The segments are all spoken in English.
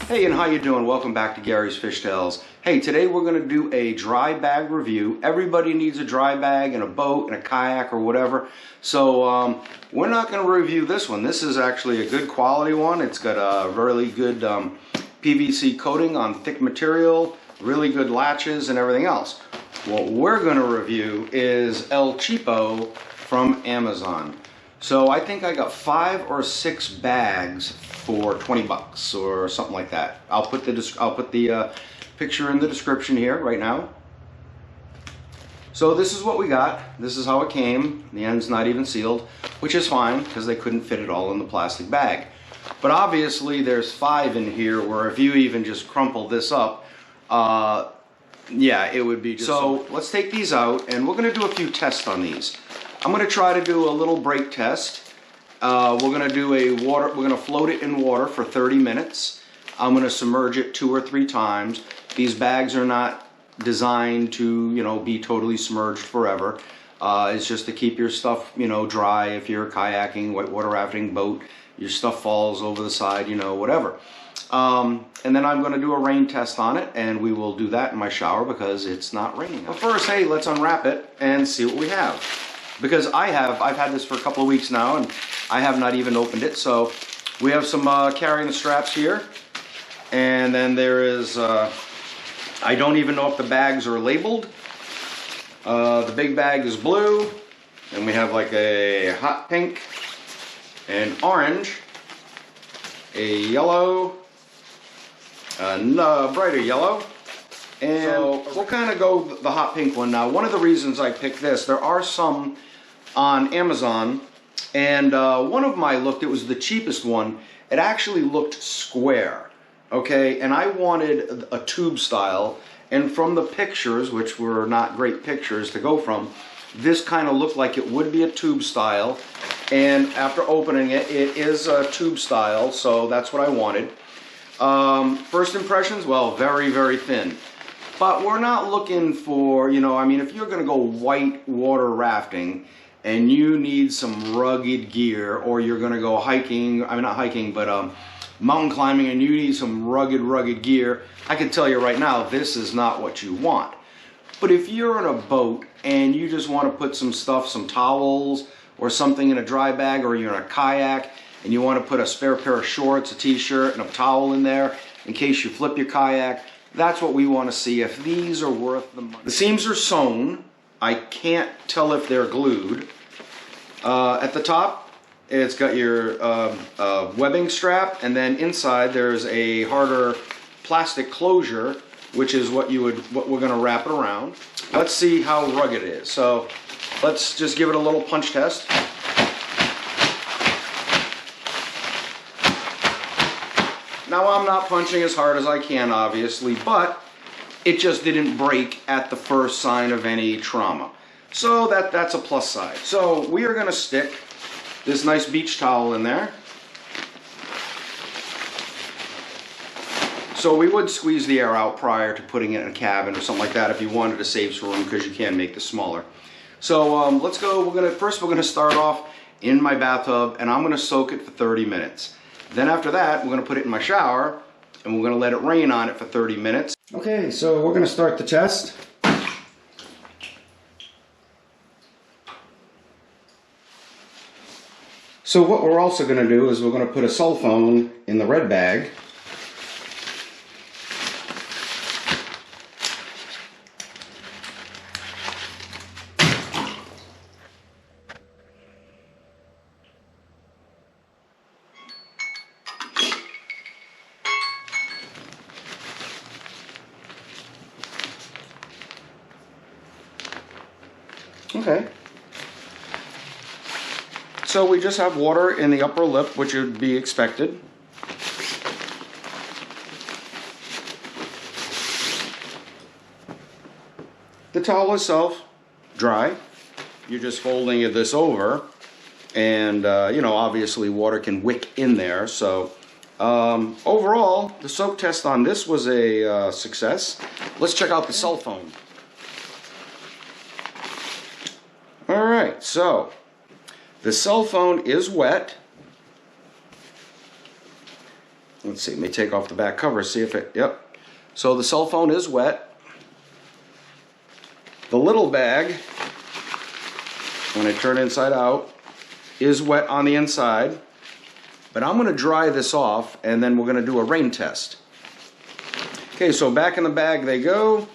Hey, and how you doing? Welcome back to Gary's Fish Tales. Hey, today we're going to do a dry bag review. Everybody needs a dry bag and a boat and a kayak or whatever. So we're not going to review this one. This is actually a good quality one. It's got a really good PVC coating on thick material, really good latches and everything else. What we're going to review is El Cheapo from Amazon. So I think I got 5 or 6 bags for 20 bucks or something like that. I'll put the picture in the description here right now. So this is what we got. This is how it came. The end's not even sealed, which is fine because they couldn't fit it all in the plastic bag. But obviously there's 5 in here where if you even just crumple this up, yeah, it would be just... So let's take these out and we're going to do a few tests on these. I'm going to try to do a little brake test. We're going to float it in water for 30 minutes. I'm going to submerge it 2 or 3 times. These bags are not designed to, be totally submerged forever. It's just to keep your stuff, dry. If you're kayaking, whitewater rafting, boat, your stuff falls over the side, whatever. And then I'm going to do a rain test on it, and we will do that in my shower because it's not raining. But first, hey, let's unwrap it and see what we have. Because I've had this for a couple of weeks now, and I have not even opened it. So we have some carrying straps here, and then there is, I don't even know if the bags are labeled. The big bag is blue, and we have like a hot pink, an orange, a yellow, a brighter yellow. And so we'll kind of go the hot pink one now. One of the reasons I picked this, there are some on Amazon, and one of them I looked, it was the cheapest one. It actually looked square, okay? And I wanted a tube style, and from the pictures, which were not great pictures to go from, this kind of looked like it would be a tube style. And after opening it, it is a tube style, so that's what I wanted. First impressions, well, very, very thin. But we're not looking for, if you're going to go white water rafting and you need some rugged gear, or you're going to go hiking, not hiking, but mountain climbing, and you need some rugged gear, I can tell you right now, this is not what you want. But if you're in a boat and you just want to put some stuff, some towels or something in a dry bag, or you're in a kayak and you want to put a spare pair of shorts, a t-shirt, and a towel in there in case you flip your kayak, that's what we want to see, if these are worth the money. The seams are sewn. I can't tell if they're glued. At the top, it's got your webbing strap, and then inside there's a harder plastic closure, which is what we're going to wrap it around. Let's see how rugged it is. So let's just give it a little punch test. Now I'm not punching as hard as I can, obviously, but it just didn't break at the first sign of any trauma. So that's a plus side. So we are going to stick this nice beach towel in there. So we would squeeze the air out prior to putting it in a cabin or something like that if you wanted to save some room, because you can make this smaller. So let's go. First we're going to start off in my bathtub, and I'm going to soak it for 30 minutes. Then after that, we're going to put it in my shower, and we're going to let it rain on it for 30 minutes. Okay, so we're going to start the test. So what we're also going to do is we're going to put a cell phone in the red bag. Okay. So we just have water in the upper lip, which would be expected. The towel itself, dry. You're just folding this over, and obviously water can wick in there. So overall, the soak test on this was a success. Let's check out the cell phone. Alright, so the cell phone is wet. let's see, let me take off the back cover, see if it, yep. So the cell phone is wet. The little bag, when I turn inside out, is wet on the inside. But I'm going to dry this off, and then we're going to do a rain test. Okay, so back in the bag they go.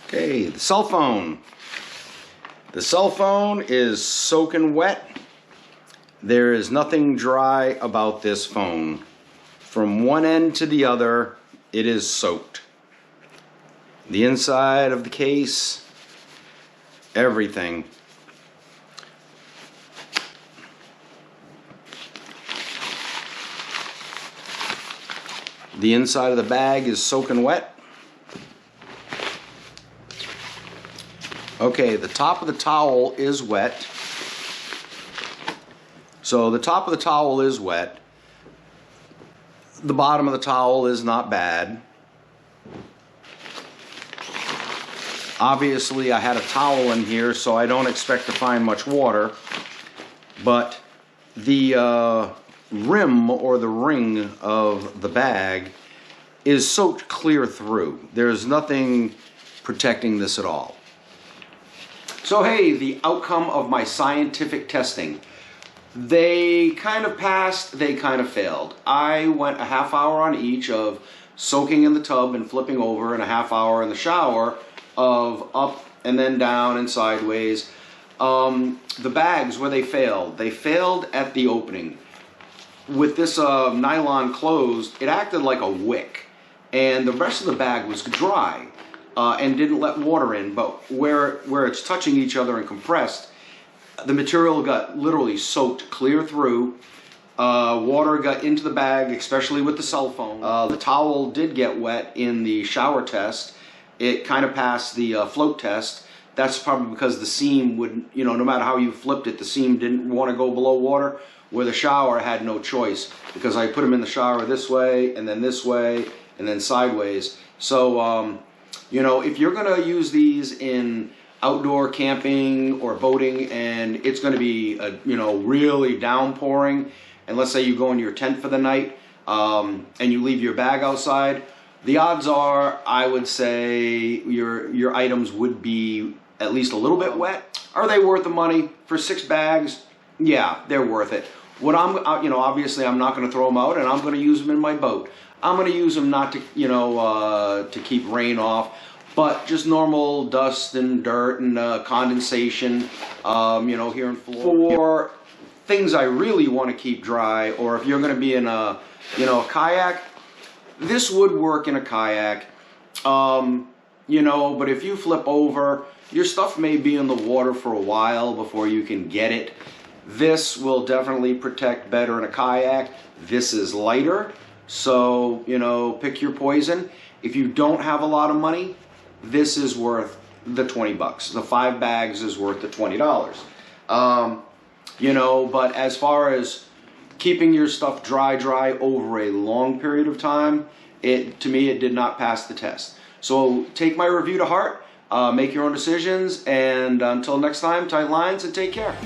Okay, the cell phone. The cell phone is soaking wet. There is nothing dry about this phone. From one end to the other, it is soaked. The inside of the case, everything. The inside of the bag is soaking wet. Okay, the top of the towel is wet. So the top of the towel is wet. The bottom of the towel is not bad. Obviously, I had a towel in here, so I don't expect to find much water. But the rim or the ring of the bag is soaked clear through. There's nothing protecting this at all. So hey, the outcome of my scientific testing. They kind of passed, they kind of failed. I went a half hour on each of soaking in the tub and flipping over, and a half hour in the shower of up and then down and sideways. The bags, where they failed at the opening. With this nylon closed, it acted like a wick, and the rest of the bag was dry and didn't let water in, but where it's touching each other and compressed, the material got literally soaked clear through. Water got into the bag, especially with the cell phone. The towel did get wet in the shower test. It kind of passed the float test. That's probably because the seam would, no matter how you flipped it, the seam didn't want to go below water, where the shower had no choice, because I put them in the shower this way, and then sideways. So, if you're going to use these in outdoor camping or boating, and it's going to be really downpouring, and let's say you go into your tent for the night and you leave your bag outside, the odds are, I would say, your items would be at least a little bit wet. Are they worth the money for 6 bags? Yeah, they're worth it. What obviously I'm not going to throw them out, and I'm going to use them in my boat. I'm going to use them not to to keep rain off, but just normal dust and dirt and condensation, here in Florida. For things I really want to keep dry, or if you're going to be in a kayak, this would work in a kayak, but if you flip over, your stuff may be in the water for a while before you can get it. This will definitely protect better in a kayak. This is lighter, so, pick your poison. If you don't have a lot of money, this is worth the 20 bucks. The 5 bags is worth the $20. But as far as keeping your stuff dry over a long period of time, to me, it did not pass the test. So take my review to heart, make your own decisions, and until next time, tight lines and take care.